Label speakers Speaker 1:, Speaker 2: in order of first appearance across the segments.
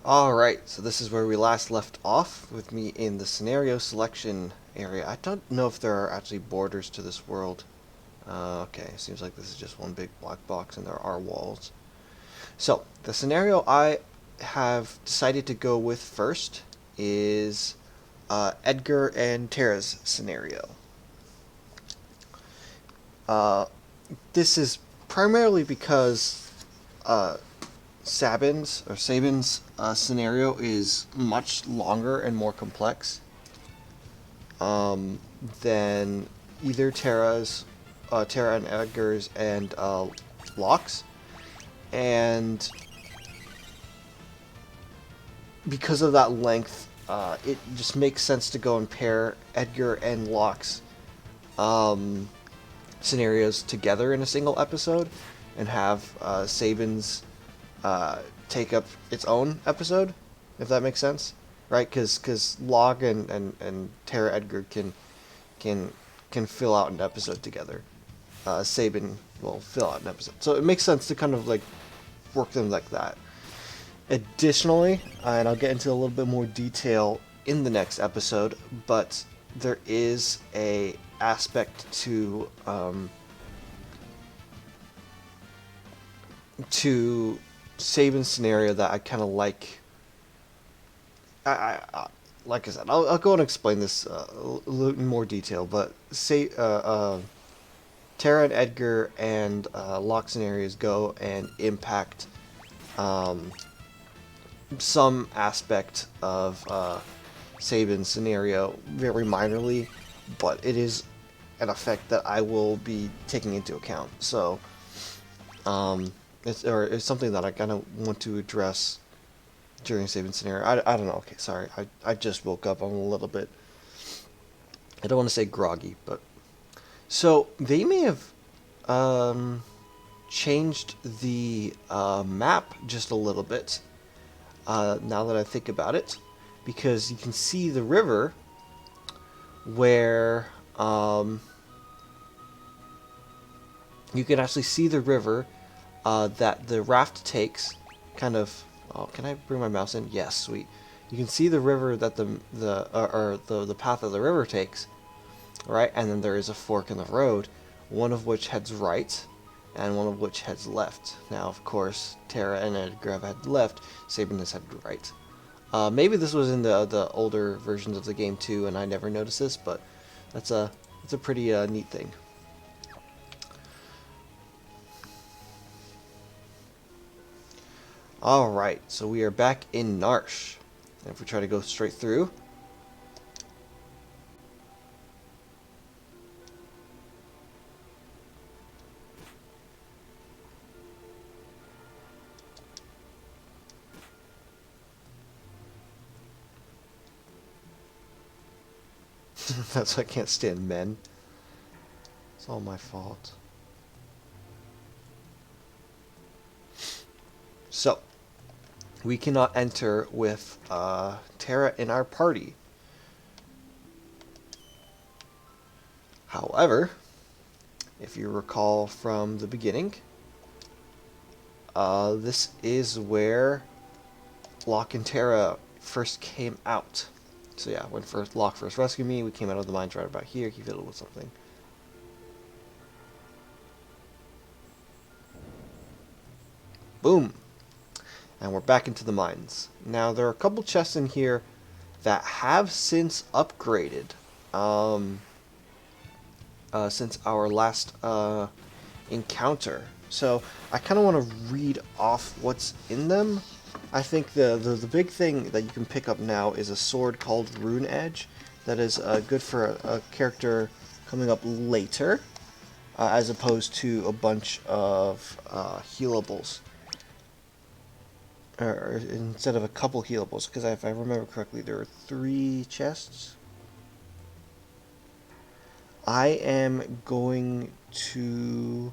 Speaker 1: Alright, so this is where we last left off, with me in the scenario selection area. I don't know if there are actually borders to this world. Okay, seems like this is just one big black box and there are walls. So, the scenario I have decided to go with first is Edgar and Tara's scenario. Uh, this is primarily because Sabin's scenario is much longer and more complex than either Tara and Edgar's and Locke's, and because of that length, it just makes sense to go and pair Edgar and Locke's scenarios together in a single episode, and have Sabin's take up its own episode, if that makes sense, right? Because Locke and Tara Edgar can fill out an episode together. Sabin will fill out an episode, so it makes sense to kind of like work them like that. Additionally, and I'll get into a little bit more detail in the next episode, but there is a aspect to Sabin's scenario that I kind of like. Like I said, I'll go and explain this a little in more detail. But Tara and Edgar and Locke scenarios go and impact some aspect of Sabin's scenario very minorly, but it is an effect that I will be taking into account. So it's something that I kind of want to address during Sabin's scenario. I don't know. Okay, sorry. I just woke up. I'm a little bit. I don't want to say groggy, but so they may have changed the map just a little bit. Now that I think about it, because you can see the river where you can actually see the river that the raft takes. Kind of. Oh, can I bring my mouse in? Yes, sweet. You can see the river that the path of the river takes, right? And then there is a fork in the road, one of which heads right, and one of which heads left. Now, of course, Tara and Edgar have headed left. Sabin has headed right. Maybe this was in the older versions of the game too, and I never noticed this, but that's a pretty neat thing. Alright, so we are back in Narsh. And if we try to go straight through. That's why I can't stand men. It's all my fault. So, we cannot enter with Tara in our party. However, if you recall from the beginning, this is where Locke and Tara first came out. So yeah, when Locke first rescued me, we came out of the mines right about here. He fiddled with something. Boom! And we're back into the mines. Now, there are a couple chests in here that have since upgraded since our last encounter. So, I kind of want to read off what's in them. I think the big thing that you can pick up now is a sword called Rune Edge that is good for a character coming up later, as opposed to a bunch of healables. Or instead of a couple healables, because if I remember correctly, there are 3 chests. I am going to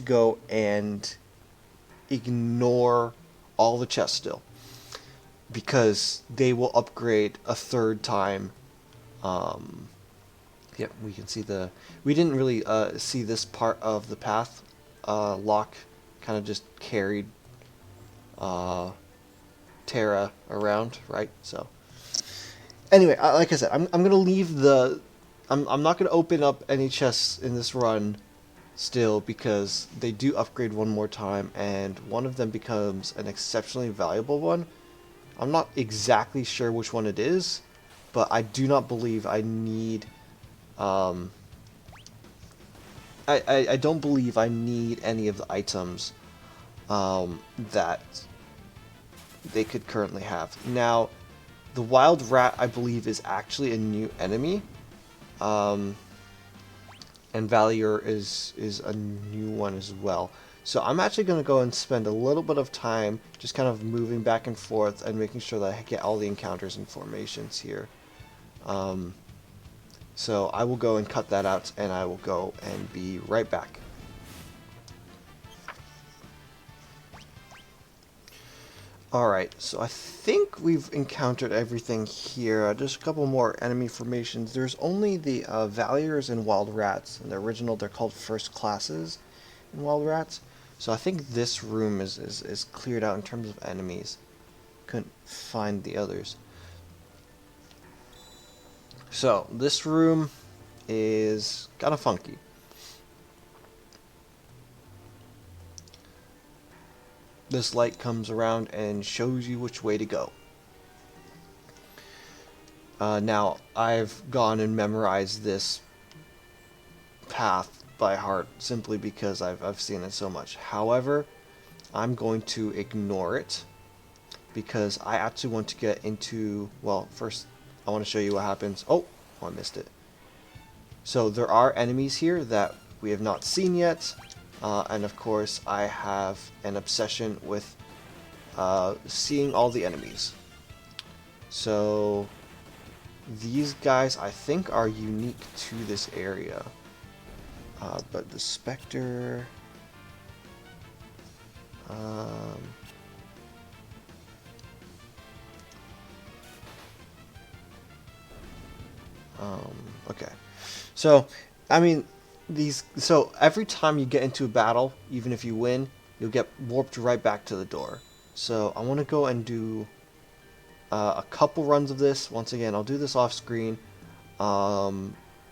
Speaker 1: go and ignore all the chests still, because they will upgrade a 3rd time. Yep, we can see we didn't really see this part of the path. Locke kind of just carried uh, Terra around, right? So anyway, like I said, I'm gonna leave the. I'm not gonna open up any chests in this run still because they do upgrade one more time, and one of them becomes an exceptionally valuable one. I'm not exactly sure which one it is, but I do not believe I need. Um, I don't believe I need any of the items that they could currently have. Now, the wild rat, I believe, is actually a new enemy. Um, and Valier is a new one as well. So I'm actually going to go and spend a little bit of time just kind of moving back and forth and making sure that I get all the encounters and formations here. So I will go and cut that out, and I will go and be right back. Alright, so I think we've encountered everything here. Just a couple more enemy formations. There's only the Valiers and Wild Rats. In the original, they're called First Classes in Wild Rats. So I think this room is cleared out in terms of enemies. Couldn't find the others. So, this room is kind of funky. This light comes around and shows you which way to go. Now, I've gone and memorized this path by heart simply because I've seen it so much. However, I'm going to ignore it because I actually want to get into, well, first I want to show you what happens. Oh, I missed it. So there are enemies here that we have not seen yet. And of course, I have an obsession with seeing all the enemies. So these guys, I think, are unique to this area. But the Spectre... okay. So, I mean, so every time you get into a battle, even if you win, you'll get warped right back to the door. So I want to go and do a couple runs of this. Once again, I'll do this off screen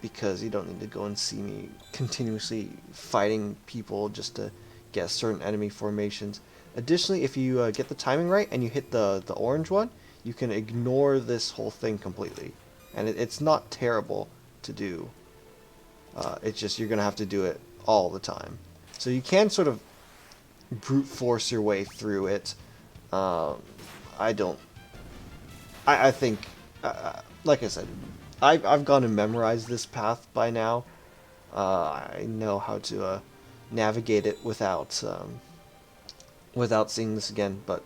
Speaker 1: because you don't need to go and see me continuously fighting people just to get certain enemy formations. Additionally, if you get the timing right and you hit the orange one, you can ignore this whole thing completely. And it's not terrible to do. It's just you're going to have to do it all the time. So you can sort of brute force your way through it. I think, like I said, I've gone and memorized this path by now. I know how to navigate it without seeing this again. But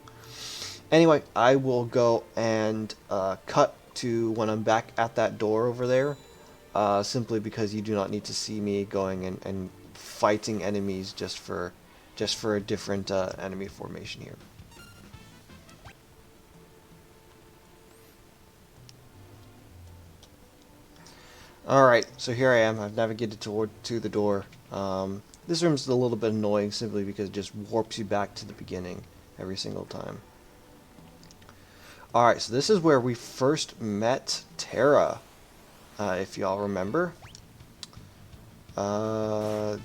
Speaker 1: anyway, I will go and cut to when I'm back at that door over there. Simply because you do not need to see me going and fighting enemies just for a different enemy formation here. Alright, so here I am. I've navigated to the door. This room's a little bit annoying simply because it just warps you back to the beginning every single time. Alright, so this is where we first met Terra. If y'all remember.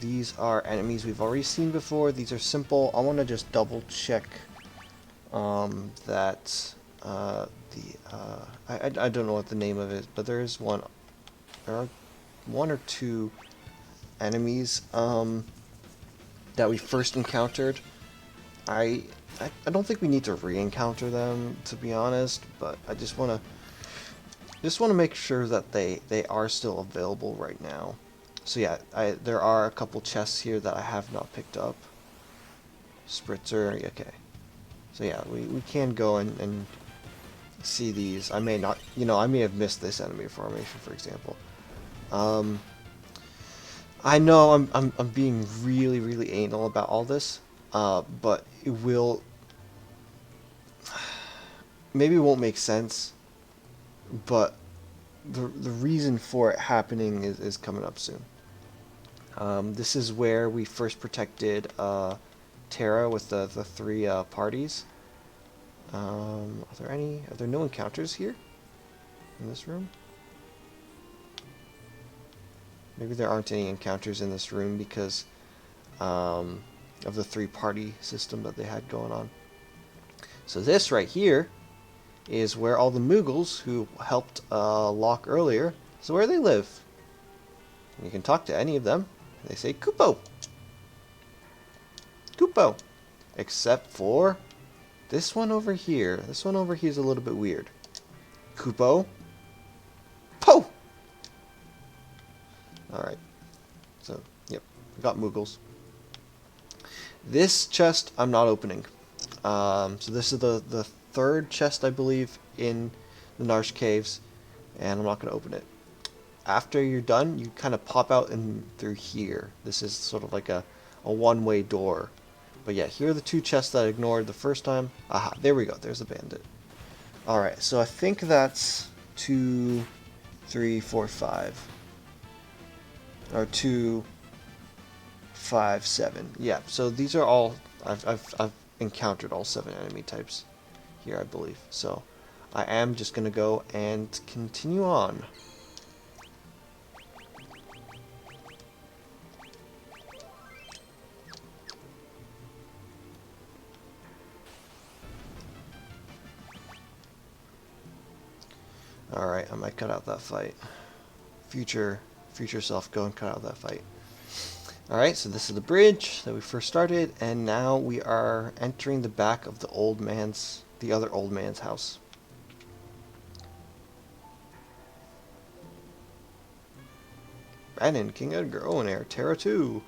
Speaker 1: These are enemies we've already seen before. These are simple. I want to just double check that I don't know what the name of it is, but there is one. There are one or two enemies that we first encountered. I don't think we need to re-encounter them, to be honest, but I just want to make sure that they are still available right now. So yeah, there are a couple chests here that I have not picked up. Spritzer, okay. So yeah, we can go and see these. I may not, I may have missed this enemy formation, for example. I know I'm being really anal about all this, but it will maybe won't make sense, but the reason for it happening is coming up soon. This is where we first protected Terra with the three parties. Are there no encounters here? In this room? Maybe there aren't any encounters in this room because of the three-party system that they had going on. So this right here is where all the Moogles who helped Locke earlier, so where they live. You can talk to any of them. They say Kupo. Kupo. Except for this one over here. This one over here is a little bit weird. Kupo. Po! Alright. So, yep. We got Moogles. This chest I'm not opening. So this is the third chest, I believe, in the Narsh Caves. And I'm not going to open it. After you're done, you kind of pop out in through here. This is sort of like a one-way door. But yeah, here are the two chests that I ignored the first time. Aha, there we go. There's a bandit. Alright, so I think that's 2, 3, 4, 5. Or 2, 5, 7. Yeah, so these are all... I've encountered all 7 enemy types here, I believe. So I am just going to go and continue on. Alright, I might cut out that fight. Future self, go and cut out that fight. Alright, so this is the bridge that we first started, and now we are entering the back of the other old man's house. Brandon, King Edgar, Owen Air, Terra 2.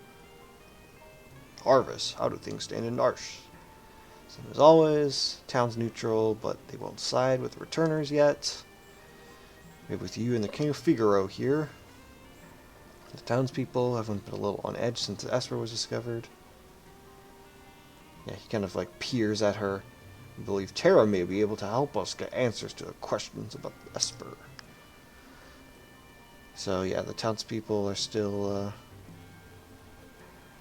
Speaker 1: Harvest, how do things stand in Narsh? Same as always, town's neutral, but they won't side with the returners yet. Maybe with you and the King of Figaro here. The townspeople have been a little on edge since Esper was discovered. Yeah, he kind of like peers at her. I believe Terra may be able to help us get answers to the questions about Esper. So yeah, the townspeople are still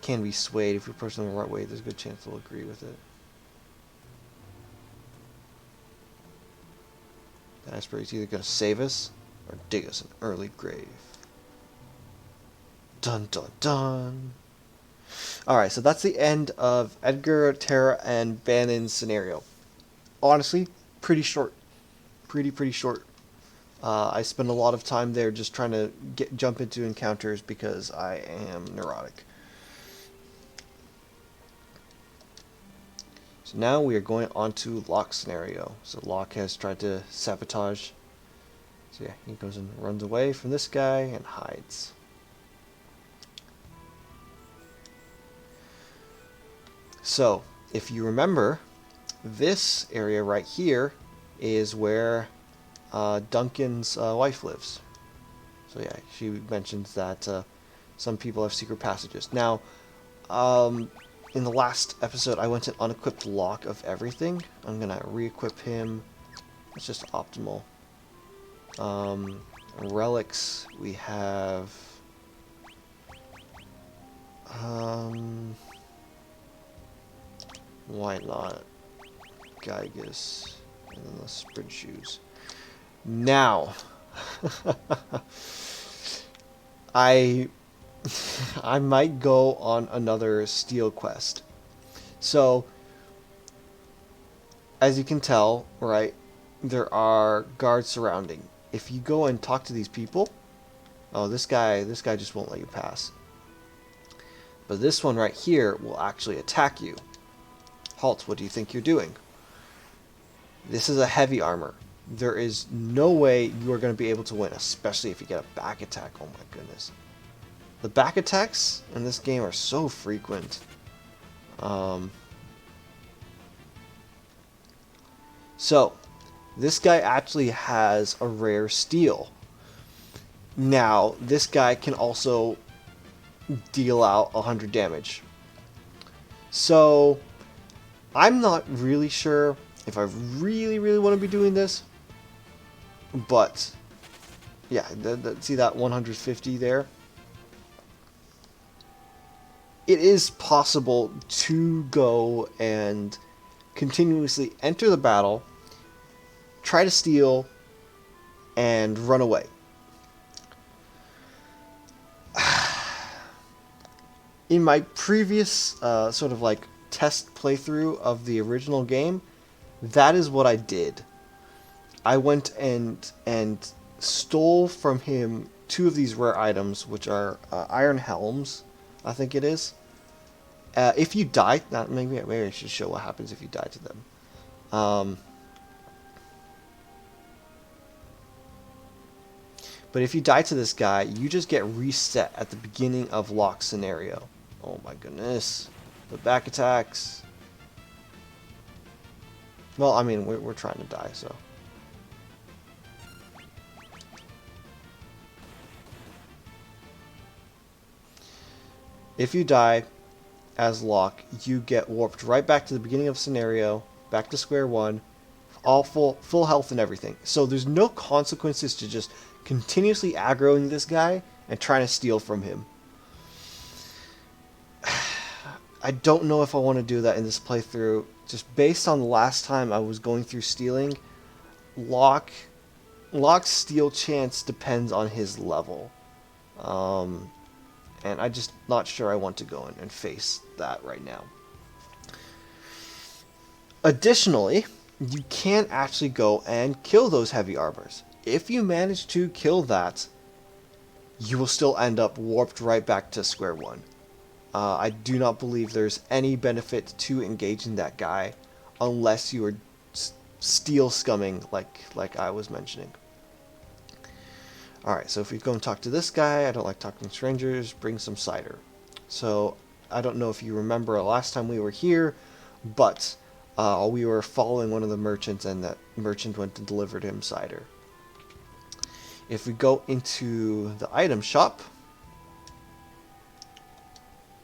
Speaker 1: can be swayed. If you approach them the right way, there's a good chance they'll agree with it. Esper is either going to save us or dig us an early grave. Dun dun dun. Alright, so that's the end of Edgar, Terra, and Bannon's scenario. Honestly, pretty short. Pretty short. I spend a lot of time there just trying to jump into encounters because I am neurotic. So now we are going on to Locke's scenario. So Locke has tried to sabotage. So yeah, he goes and runs away from this guy and hides. So, if you remember, this area right here is where Duncan's wife lives. So yeah, she mentions that some people have secret passages. Now, in the last episode, I went and unequipped Locke of everything. I'm going to re-equip him. It's just optimal. Relics, we have... why not? Gygus. And then the sprint shoes. Now, I might go on another steel quest. So, as you can tell, right, there are guards surrounding. If you go and talk to these people, oh, this guy just won't let you pass. But this one right here will actually attack you. Halt, what do you think you're doing? This is a heavy armor. There is no way you are going to be able to win, especially if you get a back attack. Oh my goodness. The back attacks in this game are so frequent. So, this guy actually has a rare steel. Now, this guy can also deal out 100 damage. So, I'm not really sure if I really want to be doing this. But, yeah, see that 150 there? It is possible to go and continuously enter the battle, try to steal, and run away. In my previous sort of like test playthrough of the original game, that is what I did. I went and stole from him 2 of these rare items, which are iron helms, I think it is. If you die, maybe I should show what happens if you die to them. But if you die to this guy, you just get reset at the beginning of Locke's scenario. Oh my goodness. The back attacks. Well, I mean, we're trying to die, so. If you die as Locke, you get warped right back to the beginning of scenario, back to square one, all full health and everything. So there's no consequences to just continuously aggroing this guy and trying to steal from him. I don't know if I want to do that in this playthrough. Just based on the last time I was going through stealing, Locke's steal chance depends on his level. And I'm just not sure I want to go in and face that right now. Additionally, you can actually go and kill those heavy armors. If you manage to kill that, you will still end up warped right back to square one. I do not believe there's any benefit to engaging that guy unless you are steal scumming like I was mentioning. Alright, so if we go and talk to this guy, I don't like talking to strangers, bring some cider. So, I don't know if you remember last time we were here, but we were following one of the merchants, and that merchant went and delivered him cider. If we go into the item shop,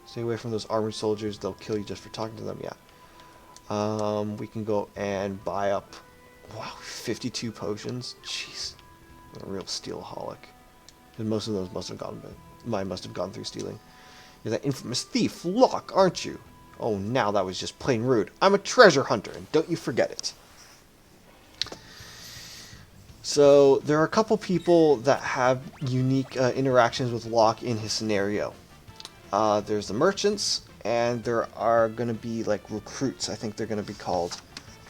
Speaker 1: stay away from those armored soldiers, they'll kill you just for talking to them, yeah. We can go and buy up, wow, 52 potions, jeez. A real steelaholic. And most of those must have gone through stealing. You're that infamous thief, Locke, aren't you? Oh, now that was just plain rude. I'm a treasure hunter, and don't you forget it. So, there are a couple people that have unique interactions with Locke in his scenario. There's the merchants, and there are going to be, like, recruits, I think they're going to be called.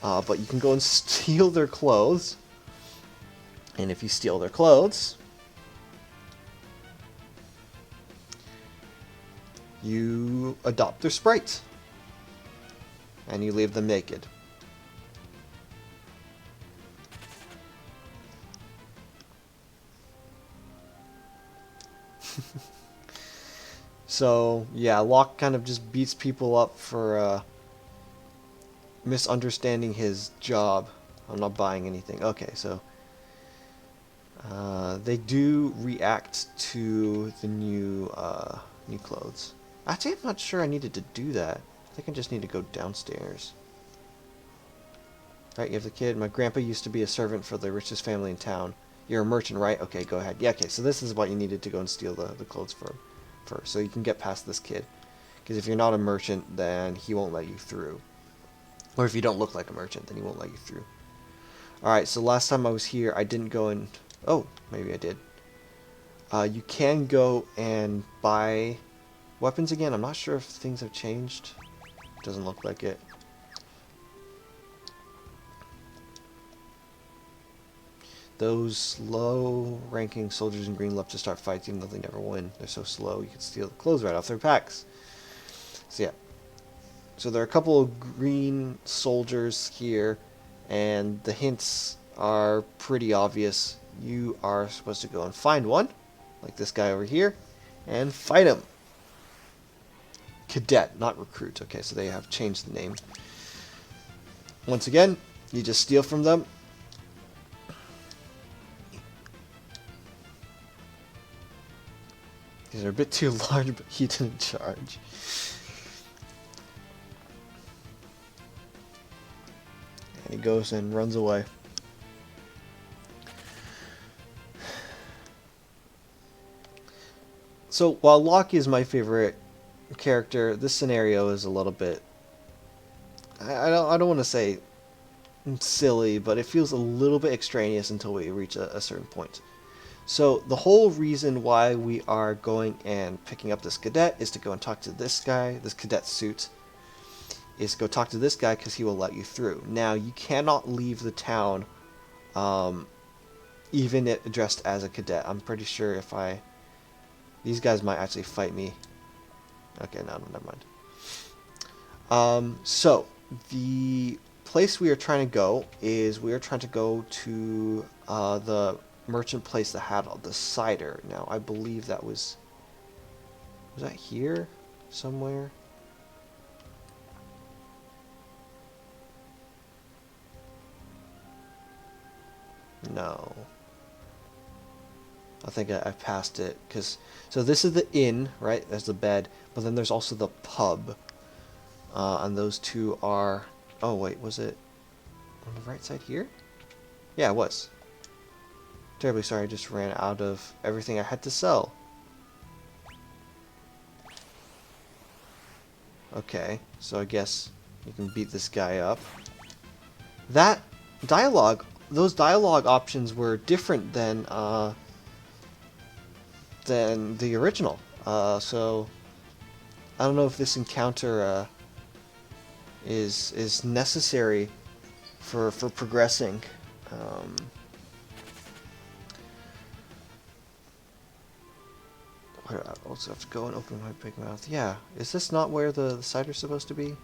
Speaker 1: But you can go and steal their clothes. And if you steal their clothes, you adopt their sprite. And you leave them naked. So, yeah, Locke kind of just beats people up for misunderstanding his job. I'm not buying anything. Okay, so they do react to the new clothes. Actually, I'm not sure I needed to do that. I think I just need to go downstairs. Alright, you have the kid. My grandpa used to be a servant for the richest family in town. You're a merchant, right? Okay, go ahead. Yeah, okay, so this is what you needed to go and steal the clothes for first. So you can get past this kid. Because if you're not a merchant, then he won't let you through. Or if you don't look like a merchant, then he won't let you through. Alright, so last time I was here, I didn't go and... Oh, maybe I did. You can go and buy weapons again. I'm not sure if things have changed. Doesn't look like it. Those low-ranking soldiers in green love to start fights even though they never win. They're so slow, you can steal the clothes right off their packs. So yeah. So there are a couple of green soldiers here, and the hints are pretty obvious. You are supposed to go and find one, like this guy over here, and fight him. Cadet, not recruit. Okay, so they have changed the name. Once again, you just steal from them. These are a bit too large, but he didn't charge. And he goes and runs away. So, while Locke is my favorite character, this scenario is a little bit I don't want to say silly, but it feels a little bit extraneous until we reach a certain point. So the whole reason why we are going and picking up this cadet is to go and talk to this guy, this cadet suit, is to go talk to this guy because he will let you through. Now, you cannot leave the town even it dressed as a cadet. I'm pretty sure if I... These guys might actually fight me. Okay, no, never mind. So, the place we are trying to go is we are trying to go to the merchant place that had all the cider. Now, I believe that was that here somewhere? No. I think I passed it, because... So this is the inn, right? There's the bed, but then there's also the pub. And those two are... Oh, wait, was it on the right side here? Yeah, it was. Terribly sorry, I just ran out of everything I had to sell. Okay, so I guess you can beat this guy up. That dialogue, those dialogue options were different than the original. So I don't know if this encounter is necessary for progressing. I also have to go and open my big mouth. Yeah, is this not where the cider's supposed to be?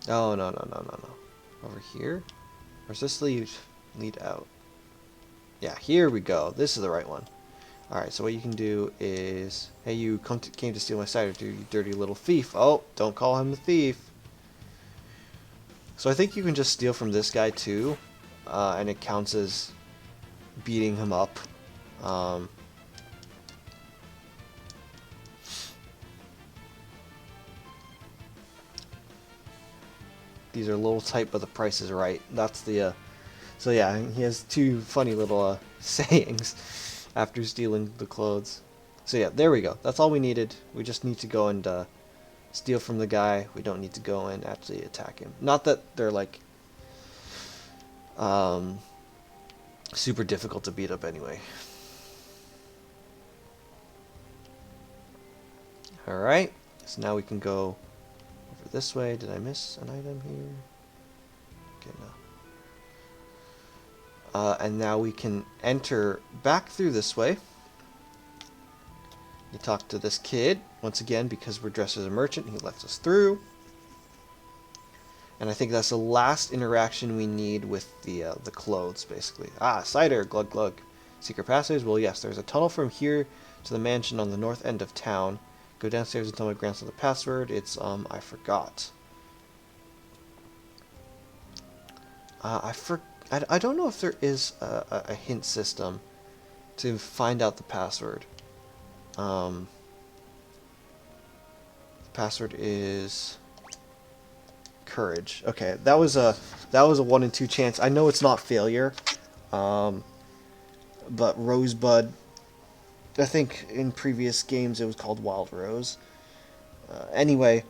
Speaker 1: Oh, no. Over here? Or is this lead out? Yeah, here we go. This is the right one. Alright, so what you can do is... Hey, you came to steal my cider, dude, you dirty little thief. Oh, don't call him a thief. So I think you can just steal from this guy too, and it counts as beating him up. These are a little tight, but the price is right. That's the... So yeah, he has two funny little sayings after stealing the clothes. So yeah, there we go. That's all we needed. We just need to go and steal from the guy. We don't need to go and actually attack him. Not that they're like super difficult to beat up anyway. Alright, so now we can go over this way. Did I miss an item here? Okay, no. And now we can enter back through this way. You talk to this kid, once again, because we're dressed as a merchant, he lets us through. And I think that's the last interaction we need with the clothes, basically. Ah, cider, glug glug. Secret passage? Well, yes, there's a tunnel from here to the mansion on the north end of town. Go downstairs and tell my grandson the password. It's, I forgot. I don't know if there is a hint system to find out the password. The password is courage. Okay, that was a 1 in 2 chance. I know it's not failure, but Rosebud. I think in previous games it was called Wild Rose. Anyway,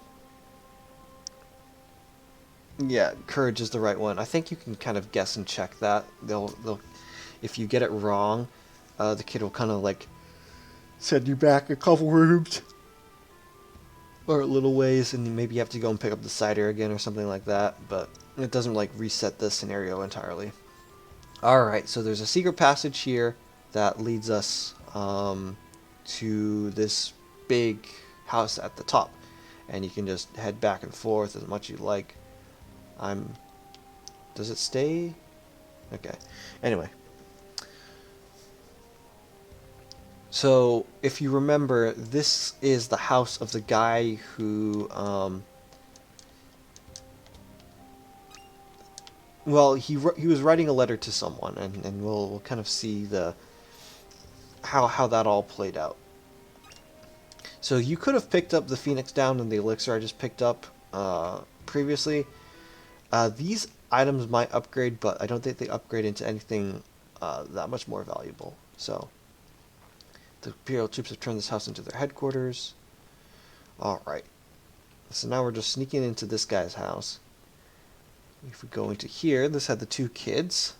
Speaker 1: yeah, courage is the right one. I think you can kind of guess and check that. They'll if you get it wrong, the kid will kind of like send you back a couple rooms or a little ways, and maybe you have to go and pick up the cider again or something like that, but it doesn't like reset the scenario entirely. Alright, so there's a secret passage here that leads us to this big house at the top, and you can just head back and forth as much as you like. Does it stay? Okay, anyway. So, if you remember, this is the house of the guy who, well, he was writing a letter to someone, and we'll kind of see how that all played out. So you could have picked up the Phoenix Down and the elixir I just picked up previously. These items might upgrade, but I don't think they upgrade into anything that much more valuable. So The Imperial troops have turned this house into their headquarters. Alright. So now we're just sneaking into this guy's house. If we go into here, this had the 2 kids.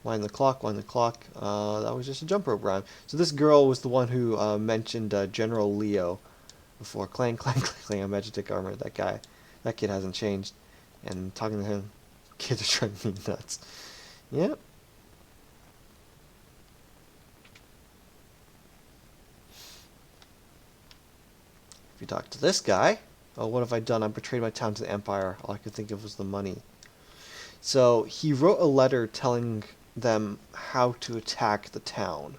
Speaker 1: Wind the clock, wind the clock. That was just a jump rope rhyme. So this girl was the one who mentioned General Leo before. Clang, clang, clang, clang, a Magitek armor. That guy. That kid hasn't changed. And talking to him, kids are driving me nuts. Yep. If you talk to this guy, oh, what have I done? I betrayed my town to the Empire. All I could think of was the money. So he wrote a letter telling them how to attack the town.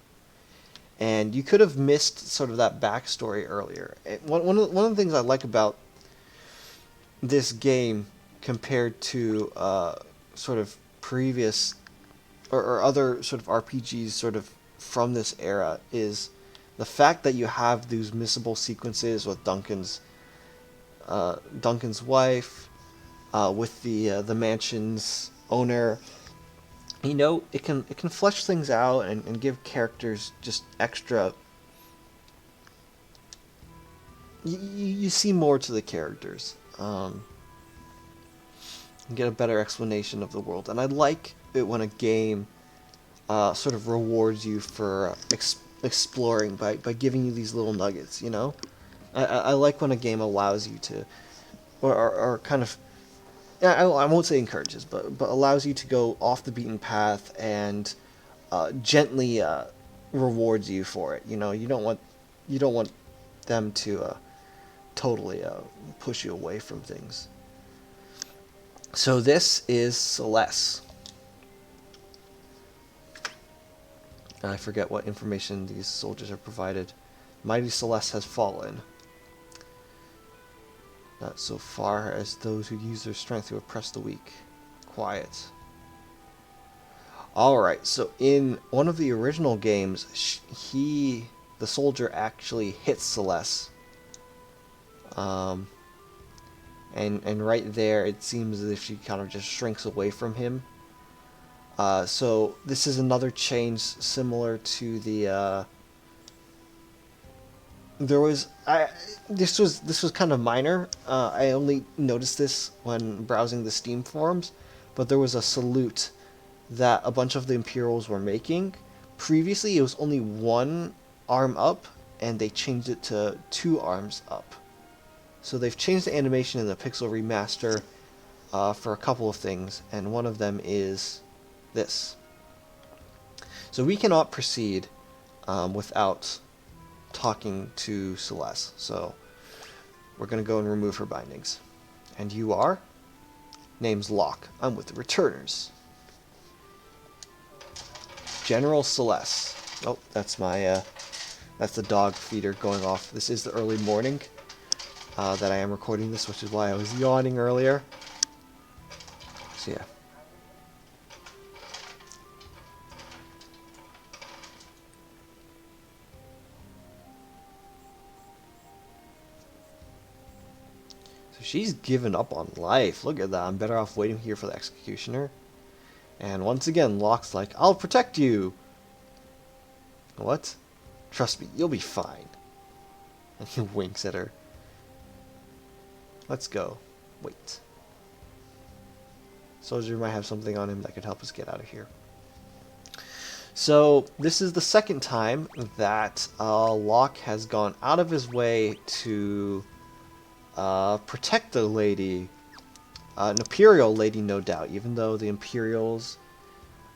Speaker 1: And you could have missed sort of that backstory earlier. One of the things I like about this game compared to sort of previous or other sort of RPGs sort of from this era is the fact that you have these missable sequences with Duncan's wife, with the mansion's owner. You know, it can flesh things out and give characters just extra. You see more to the characters. And get a better explanation of the world. And I like it when a game sort of rewards you for exploring by giving you these little nuggets, you know? I like when a game allows you to, or kind of, I won't say encourages, but allows you to go off the beaten path and gently rewards you for it. You know, you don't want them to totally push you away from things. So this is Celeste. I forget what information these soldiers are provided. Mighty Celeste has fallen. Not so far as those who use their strength to oppress the weak. Quiet. Alright, so in one of the original games, the soldier actually hits Celeste. And right there, it seems as if she kind of just shrinks away from him. So this is another change similar to the. This was kind of minor. I only noticed this when browsing the Steam forums, but there was a salute that a bunch of the Imperials were making. Previously, it was only 1 arm up, and they changed it to 2 arms up. So they've changed the animation in the Pixel Remaster for a couple of things, and one of them is this. So we cannot proceed without talking to Celeste. So we're going to go and remove her bindings. And you are? Name's Locke. I'm with the Returners. General Celeste. Oh, that's the dog feeder going off. This is the early morning that I am recording this, which is why I was yawning earlier. So yeah. So she's given up on life. Look at that. I'm better off waiting here for the executioner. And once again, Locke's like, I'll protect you. What? Trust me, you'll be fine. And he winks at her. Let's go. Wait. Soldier might have something on him that could help us get out of here. So, this is the second time that Locke has gone out of his way to protect the lady. An Imperial lady, no doubt, even though the Imperials,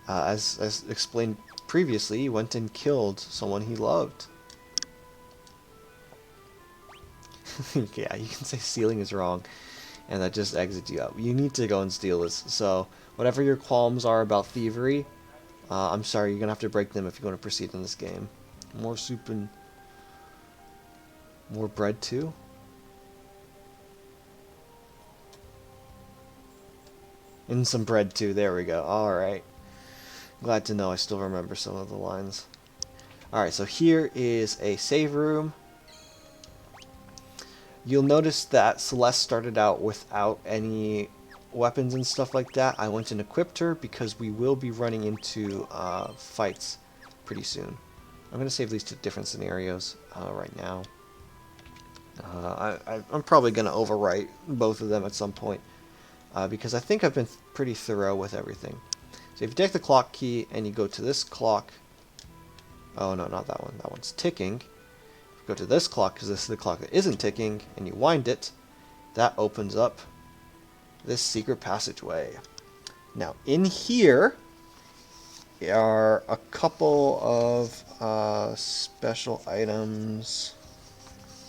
Speaker 1: as explained previously, went and killed someone he loved. Yeah, you can say stealing is wrong, and that just exits you out. You need to go and steal this. So, whatever your qualms are about thievery, I'm sorry, you're going to have to break them if you're going to proceed in this game. More soup and more bread, too? And some bread, too. There we go. Alright. Glad to know I still remember some of the lines. Alright, so here is a save room. You'll notice that Celeste started out without any weapons and stuff like that. I went and equipped her because we will be running into fights pretty soon. I'm going to save these to different scenarios right now. I'm probably going to overwrite both of them at some point because I think I've been pretty thorough with everything. So if you take the clock key and you go to this clock, oh no, not that one, that one's ticking. If you go to this clock, because this is the clock that isn't ticking, and you wind it, that opens up this secret passageway. Now in here are a couple of special items.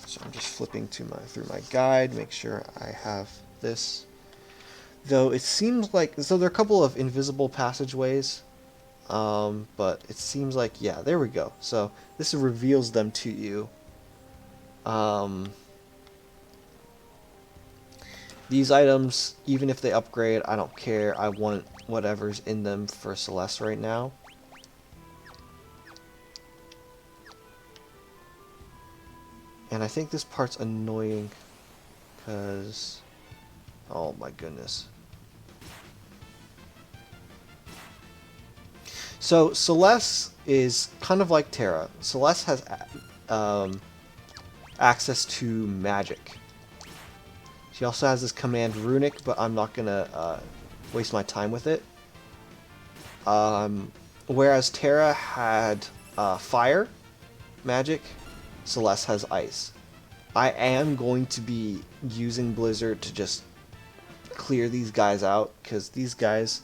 Speaker 1: So I'm just flipping through my guide, make sure I have this. Though it seems like, so there are a couple of invisible passageways, but it seems like, yeah, there we go. So this reveals them to you. These items, even if they upgrade, I don't care. I want whatever's in them for Celeste right now. And I think this part's annoying because, oh my goodness. So Celeste is kind of like Terra. Celeste has access to magic. She also has this command Runic, but I'm not going to waste my time with it. Whereas Terra had fire magic, Celeste has ice. I am going to be using Blizzard to just clear these guys out, because these guys,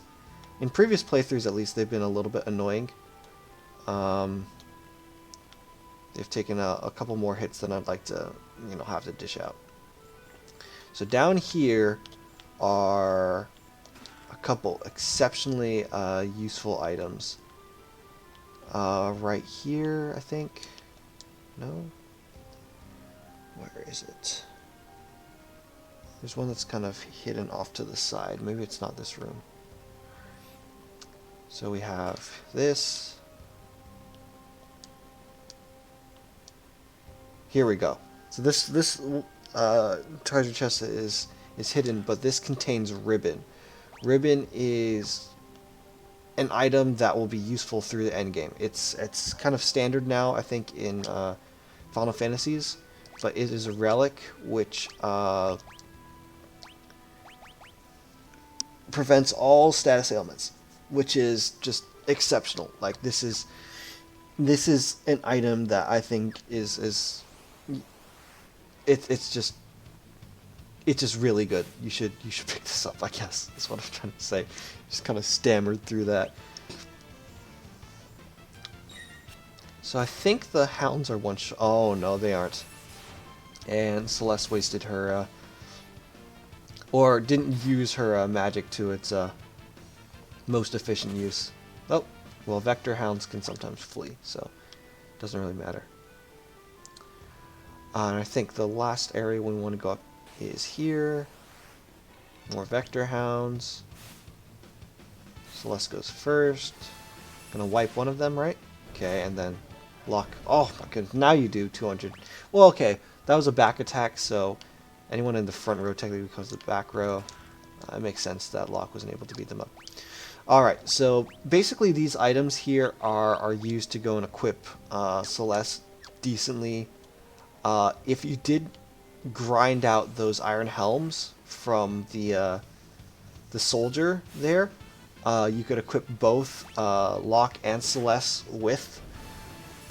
Speaker 1: in previous playthroughs at least, they've been a little bit annoying. They've taken a couple more hits than I'd like to, have to dish out. So down here are a couple exceptionally useful items. Right here, I think. No? Where is it? There's one that's kind of hidden off to the side. Maybe it's not this room. So we have this. Here we go. So this treasure chest is hidden, but this contains ribbon. Ribbon is an item that will be useful through the end game. It's kind of standard now, I think, in Final Fantasies, but it is a relic which prevents all status ailments, which is just exceptional. Like this is an item that I think is it's just really good. You should pick this up, I guess. That's what I'm trying to say. Just kind of stammered through that. So I think the hounds are one shot. Oh no, they aren't. And Celeste wasted her or didn't use her magic to its most efficient use. Oh, well, vector hounds can sometimes flee, so it doesn't really matter. And I think the last area we want to go up is here. More vector hounds. Celeste goes first. Gonna wipe one of them, right? Okay, and then lock. Oh my goodness, now you do 200. Well, okay, that was a back attack, so anyone in the front row technically becomes the back row. It makes sense that Locke wasn't able to beat them up. Alright, so basically these items here are used to go and equip Celeste decently. If you did grind out those iron helms from the soldier there, you could equip both Locke and Celeste with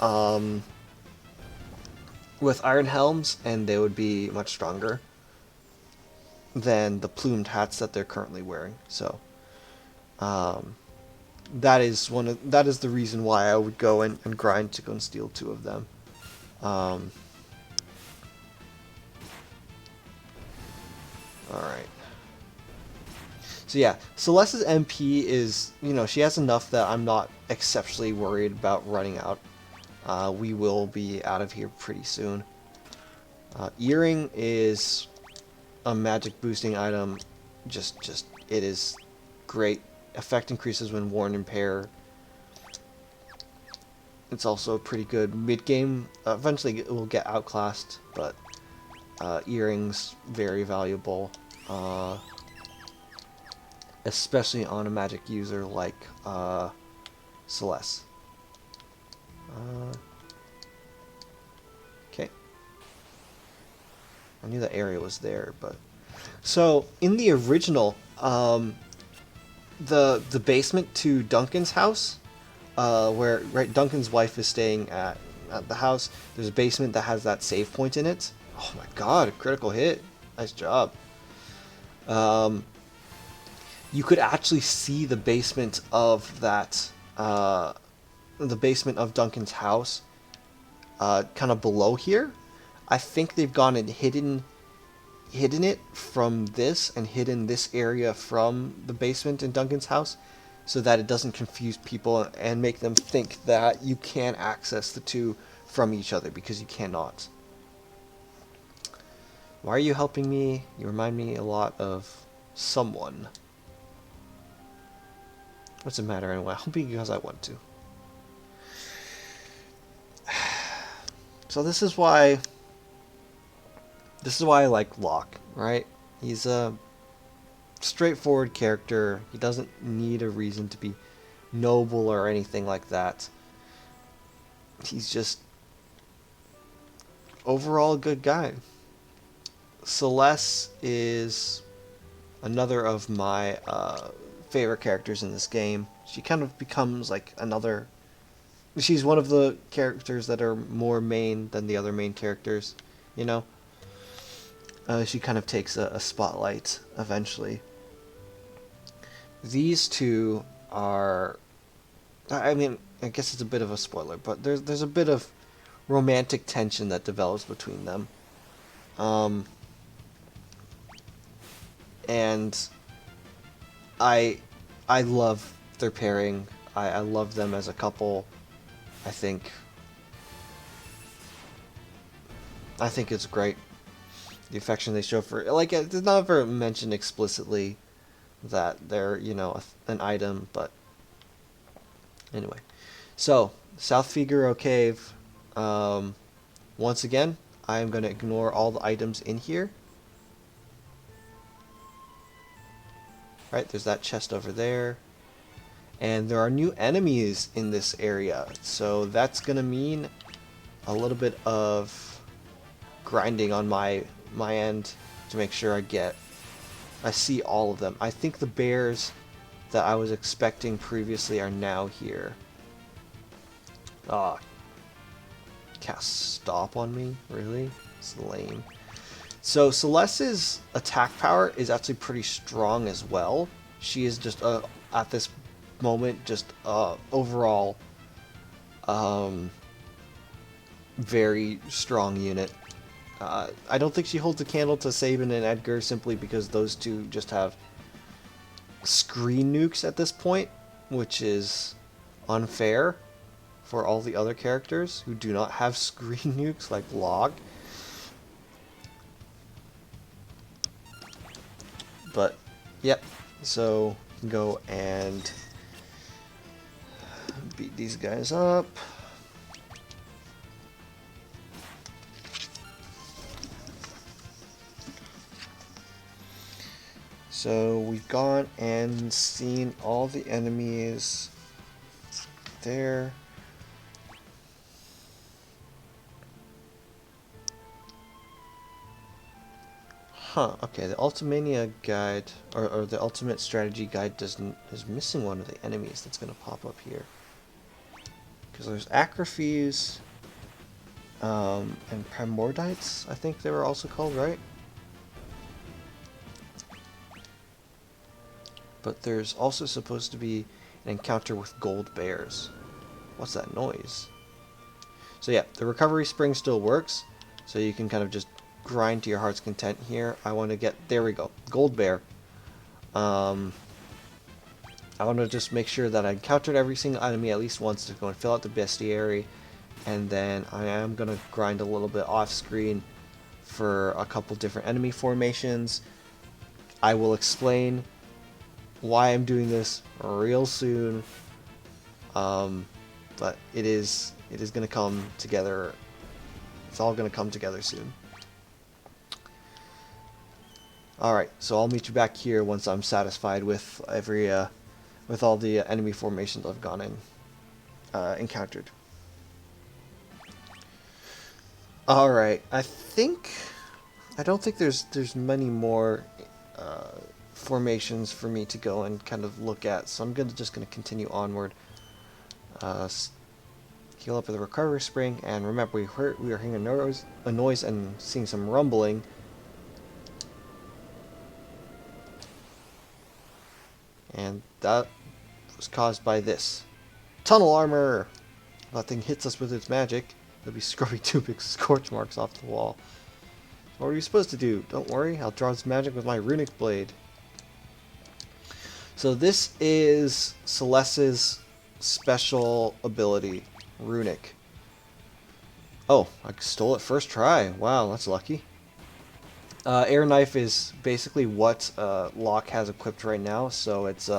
Speaker 1: iron helms, and they would be much stronger than the plumed hats that they're currently wearing. So that is the reason why I would go and grind to go and steal two of them. Alright. So yeah, Celeste's MP is, she has enough that I'm not exceptionally worried about running out. We will be out of here pretty soon. Earring is a magic boosting item. Just it is great. Effect increases when worn in pair. It's also pretty good mid-game. Eventually it will get outclassed, but earrings, very valuable. Especially on a magic user like Celeste. I knew the area was there, but... So, in the original, the basement to Duncan's house, where right Duncan's wife is staying at the house, there's a basement that has that save point in it. Oh my god, a critical hit. Nice job. You could actually see the basement of that, the basement of Duncan's house, kind of below here. I think they've gone and hidden it from this and hidden this area from the basement in Duncan's house so that it doesn't confuse people and make them think that you can access the two from each other, because you cannot. Why are you helping me? You remind me a lot of someone. What's the matter anyway? I'll be because I want to. So this is why I like Locke, right? He's a straightforward character. He doesn't need a reason to be noble or anything like that. He's just overall a good guy. Celeste is another of my favorite characters in this game. She kind of becomes like another... She's one of the characters that are more main than the other main characters, you know? She kind of takes a spotlight eventually. These two are... I mean, I guess it's a bit of a spoiler, but there's a bit of romantic tension that develops between them. And I love their pairing. I love them as a couple. I think it's great. The affection they show for, like, it's not ever mentioned explicitly that they're, you know, an item, but anyway. So, South Figaro Cave. Once again, I'm going to ignore all the items in here. Right, there's that chest over there. And there are new enemies in this area, so that's going to mean a little bit of grinding on my end to make sure I see all of them. I think the bears that I was expecting previously are now here. Cast stop on me? Really? It's lame. So Celeste's attack power is actually pretty strong as well. She is just at this moment just overall very strong unit. I don't think she holds a candle to Sabin and Edgar simply because those two just have screen nukes at this point, which is unfair for all the other characters who do not have screen nukes like Log. But, yep, so go and beat these guys up. So we've gone and seen all the enemies there. Huh, okay, the Ultimania guide, or the Ultimate Strategy guide is missing one of the enemies that's going to pop up here. Because there's Acrophes, and Primordites, I think they were also called, right? But there's also supposed to be an encounter with gold bears. What's that noise? So yeah, the recovery spring still works, so you can kind of just grind to your heart's content here. I want to get, there we go, gold bear. I want to just make sure that I encountered every single enemy at least once to go and fill out the bestiary, and then I am going to grind a little bit off screen for a couple different enemy formations. I will explain why I'm doing this real soon, but it is going to come together. It's all going to come together soon. Alright, so I'll meet you back here once I'm satisfied with with all the enemy formations I've gone and encountered. Alright, I think I don't think there's many more formations for me to go and kind of look at, so I'm just gonna continue onward. Heal up with a recovery spring, and remember we are hearing a noise and seeing some rumbling. And that was caused by this. Tunnel armor! If that thing hits us with its magic, it'll be scrubbing two big scorch marks off the wall. What are you supposed to do? Don't worry, I'll draw its magic with my runic blade. So this is Celeste's special ability, runic. Oh, I stole it first try. Wow, that's lucky. Air Knife is basically what Locke has equipped right now, so it's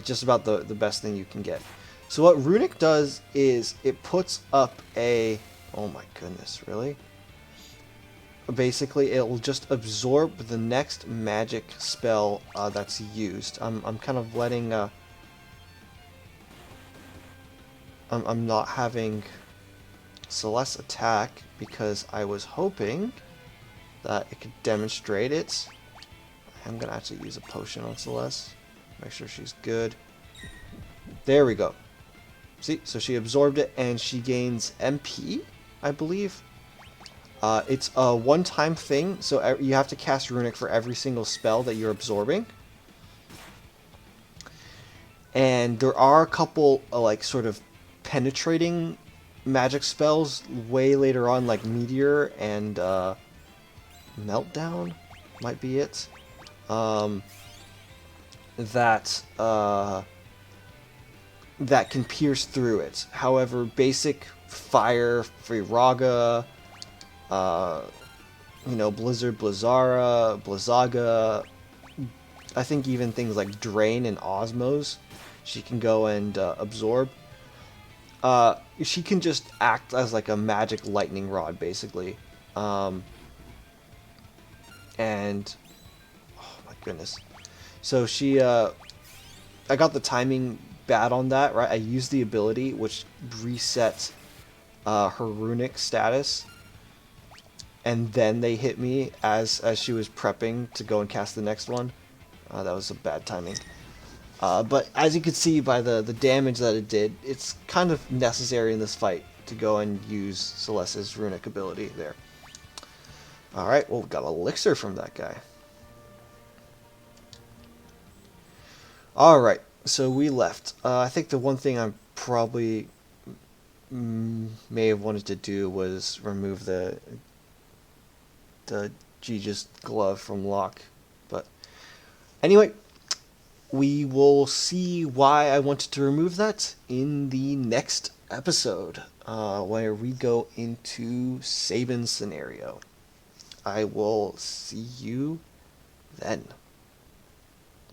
Speaker 1: just about the best thing you can get. So what Runic does is it puts up a... Oh my goodness, really? Basically, it will just absorb the next magic spell that's used. I'm kind of letting... I'm not having Celeste attack because I was hoping that it could demonstrate it. I'm going to actually use a potion on Celeste. Make sure she's good. There we go. See, so she absorbed it and she gains MP, I believe. It's a one-time thing, so you have to cast Runic for every single spell that you're absorbing. And there are a couple, like, sort of penetrating magic spells way later on, like Meteor and Meltdown might be it. That can pierce through it. However, basic fire, Firaga, Blizzard, Blizzara, Blizzaga, I think even things like Drain and Osmos, she can go and absorb. She can just act as like a magic lightning rod, basically. And, oh my goodness. So she, I got the timing bad on that, right? I used the ability, which reset her runic status. And then they hit me as she was prepping to go and cast the next one. That was a bad timing. But as you can see by the damage that it did, it's kind of necessary in this fight to go and use Celeste's runic ability there. Alright, well, we got an elixir from that guy. Alright, so we left. I think the one thing I probably may have wanted to do was remove the Gigi's glove from Locke. But anyway, we will see why I wanted to remove that in the next episode, where we go into Sabin's scenario. I will see you then.